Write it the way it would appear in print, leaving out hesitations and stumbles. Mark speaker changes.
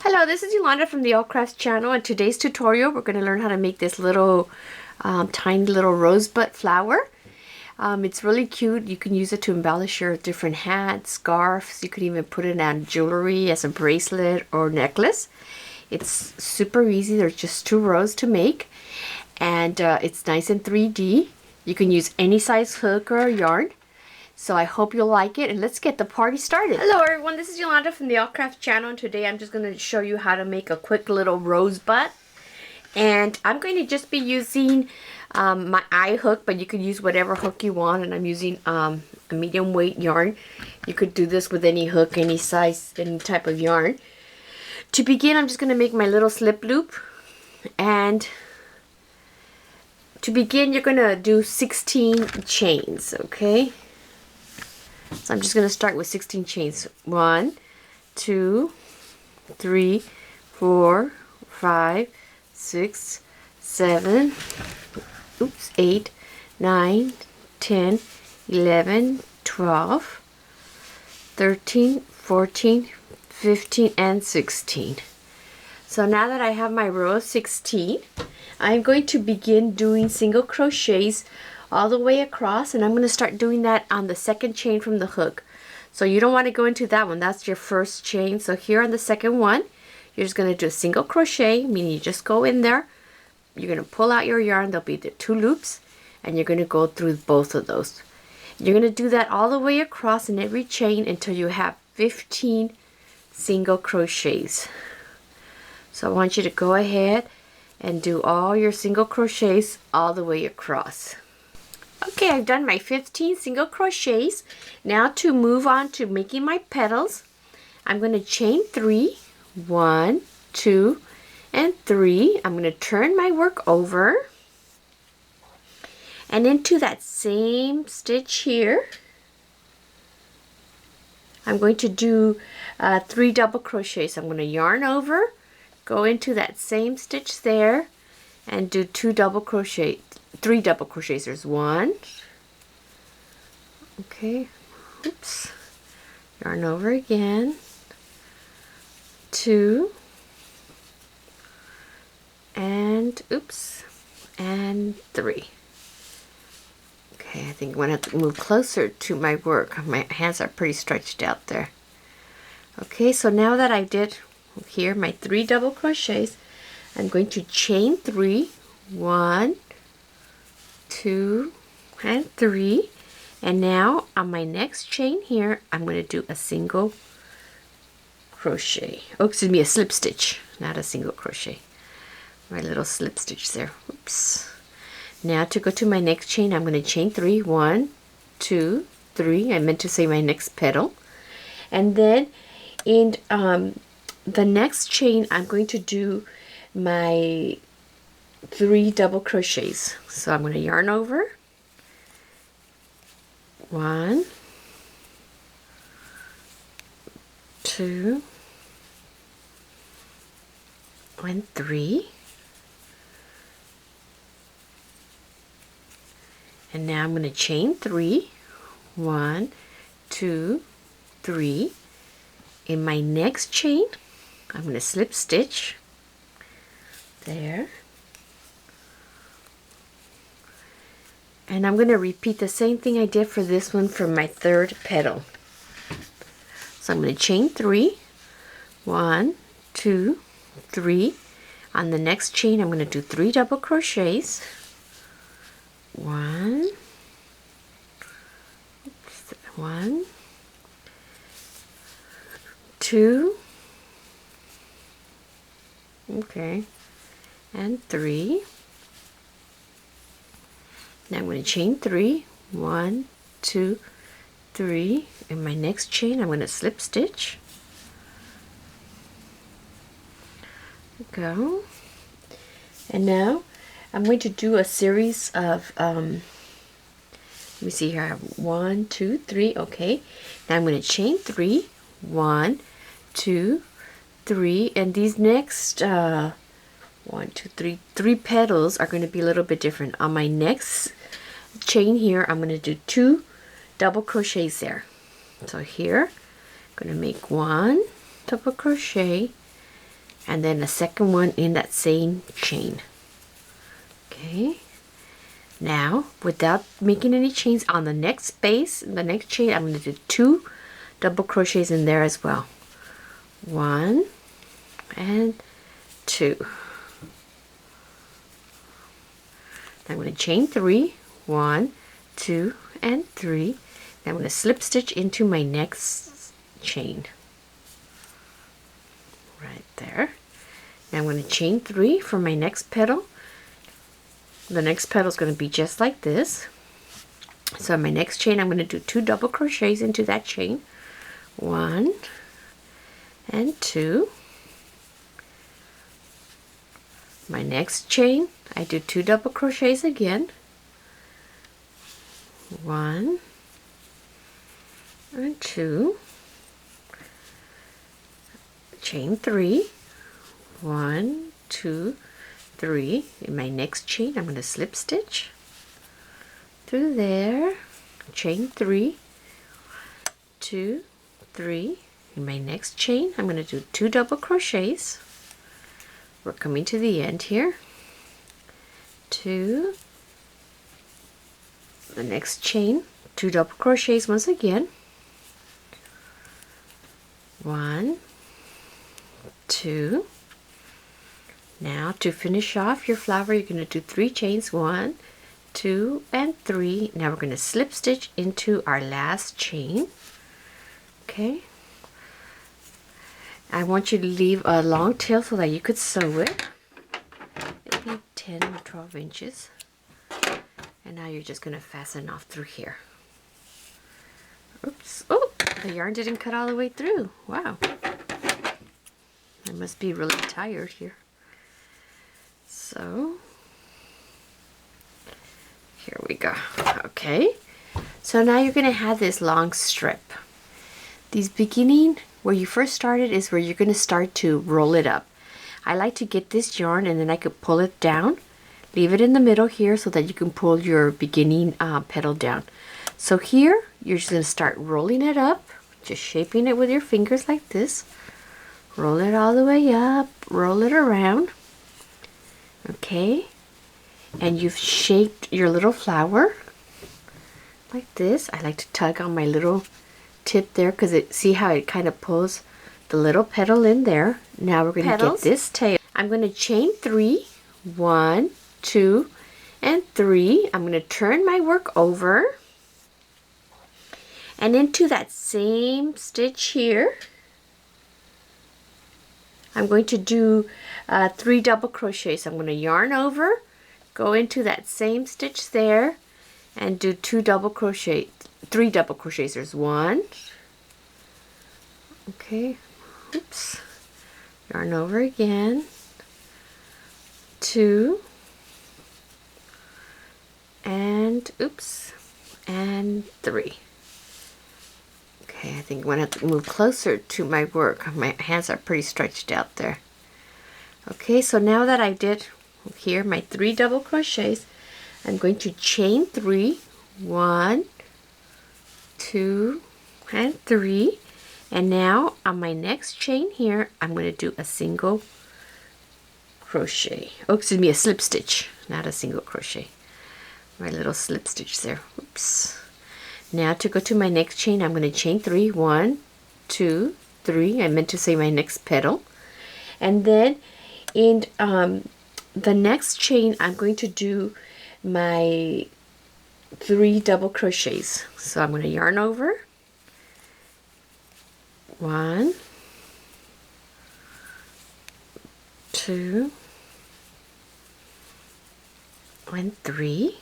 Speaker 1: Hello, this is Yolanda from the All Crafts channel. In today's tutorial, we're going to learn how to make this little tiny little rosebud flower. It's really cute. You can use it to embellish your different hats, scarves. You could even put it on jewelry as a bracelet or necklace. It's super easy. There's just 2 rows to make, and it's nice in 3D. You can use any size hook or yarn. So I hope you'll like it, and let's get the party started. Hello everyone, this is Yolanda from the All Crafts channel, and today I'm just going to show you how to make a quick little rosebud. And I'm going to just be using my eye hook, but you could use whatever hook you want, and I'm using a medium weight yarn. You could do this with any hook, any size, any type of yarn. To begin, I'm just going to make my little slip loop, and to begin you're going to do 16 chains, okay? So I'm just going to start with 16 chains. 1, 2, 3, 4, 5, 6, 7, 8, 9, 10, 11, 12, 13, 14, 15, and 16. So now that I have my row of 16, I'm going to begin doing single crochets all the way across, and I'm going to start doing that on the second chain from the hook. So you don't want to go into that one. That's your first chain. So here on the second one, you're just going to do a single crochet, meaning you just go in there. You're going to pull out your yarn. There'll be the 2 loops, and you're going to go through both of those. You're going to do that all the way across in every chain until you have 15 single crochets. So I want you to go ahead and do all your single crochets all the way across. Okay, I've done my 15 single crochets. Now to move on to making my petals, I'm going to chain 3, 1, 2, and 3. I'm going to turn my work over, and into that same stitch here, I'm going to do 3 double crochets. I'm going to yarn over, go into that same stitch there, and do 3 double crochets. There's 1, okay, oops, yarn over again, 2, and oops, and 3. Okay, I think I'm going to have to move closer to my work. My hands are pretty stretched out there. Okay, so now that I did here my 3 double crochets, I'm going to chain 3, 1, 2, and 3, and now on my next chain here I'm going to do a single crochet. Oh, excuse me, a slip stitch, not a single crochet. My little slip stitch there. Oops. Now to go to my next chain, I'm going to chain 3, 1, 2, 3. I meant to say my next petal, and then in the next chain I'm going to do my 3 double crochets. So I'm going to yarn over, 1, 2, and 3, and now I'm going to chain 3, 1, 2, 3. In my next chain I'm going to slip stitch there, and I'm going to repeat the same thing I did for this one for my 3rd petal. So I'm going to chain 3, 1, 2, 3. On the next chain I'm going to do 3 double crochets, 1, 2, okay, and 3. Now I'm going to chain 3, 1, 2, 3. In my next chain I'm going to slip stitch, go, and now I'm going to do a series of let me see here, I have 1, 2, 3. Okay, now I'm going to chain 3, 1, 2, 3, and these next 1, 2, 3, 3 petals are going to be a little bit different. On my next chain here I'm going to do 2 double crochets there. So here I'm going to make 1 double crochet, and then a second one in that same chain. Okay, now without making any chains on the next space, the next chain, I'm going to do 2 double crochets in there as well. 1 and 2. I'm going to chain 3, 1, 2, and 3. I'm going to slip stitch into my next chain. Right there. Now I'm going to chain 3 for my next petal. The next petal is going to be just like this. So my next chain, I'm going to do 2 double crochets into that chain. 1 and 2. My next chain, I do 2 double crochets again. 1 and 2. Chain 3. 1, 2, 3. In my next chain, I'm going to slip stitch through there. Chain 3, 2, 3. In my next chain, I'm going to do 2 double crochets. We're coming to the end here. 2. The next chain, 2 double crochets once again. 1, 2. Now to finish off your flower, you're going to do 3 chains. 1, 2, and 3. Now we're going to slip stitch into our last chain. Okay. I want you to leave a long tail so that you could sew it. Maybe 10 or 12 inches. And now you're just going to fasten off through here. Oops. Oh, the yarn didn't cut all the way through. Wow. I must be really tired here. So, here we go. Okay. So now you're going to have this long strip. These beginning, where you first started, is where you're going to start to roll it up. I like to get this yarn and then I could pull it down. Leave it in the middle here so that you can pull your beginning petal down. So here, you're just going to start rolling it up, just shaping it with your fingers like this. Roll it all the way up, roll it around. Okay, and you've shaped your little flower like this. I like to tug on my little tip there because see how it kind of pulls the little petal in there. Now we're going to get this tail. I'm going to chain 3, 1, 2, and 3. I'm going to turn my work over, and into that same stitch here, I'm going to do 3 double crochets. I'm going to yarn over, go into that same stitch there, and do 3 double crochets. There's 1. Okay, oops. Yarn over again. 2. And oops. And 3. Okay, I think I'm going to have to move closer to my work. My hands are pretty stretched out there. Okay, so now that I did here my 3 double crochets, I'm going to chain 3, 1, 2, and 3. And now on my next chain here, I'm going to do a single crochet. Oh, excuse me, a slip stitch, not a single crochet. My little slip stitch there. Oops. Now to go to my next chain, I'm going to chain 3, 1, 2, 3. I meant to say my next petal. And then in the next chain, I'm going to do my 3 double crochets. So I'm going to yarn over. 1, 2, and 3.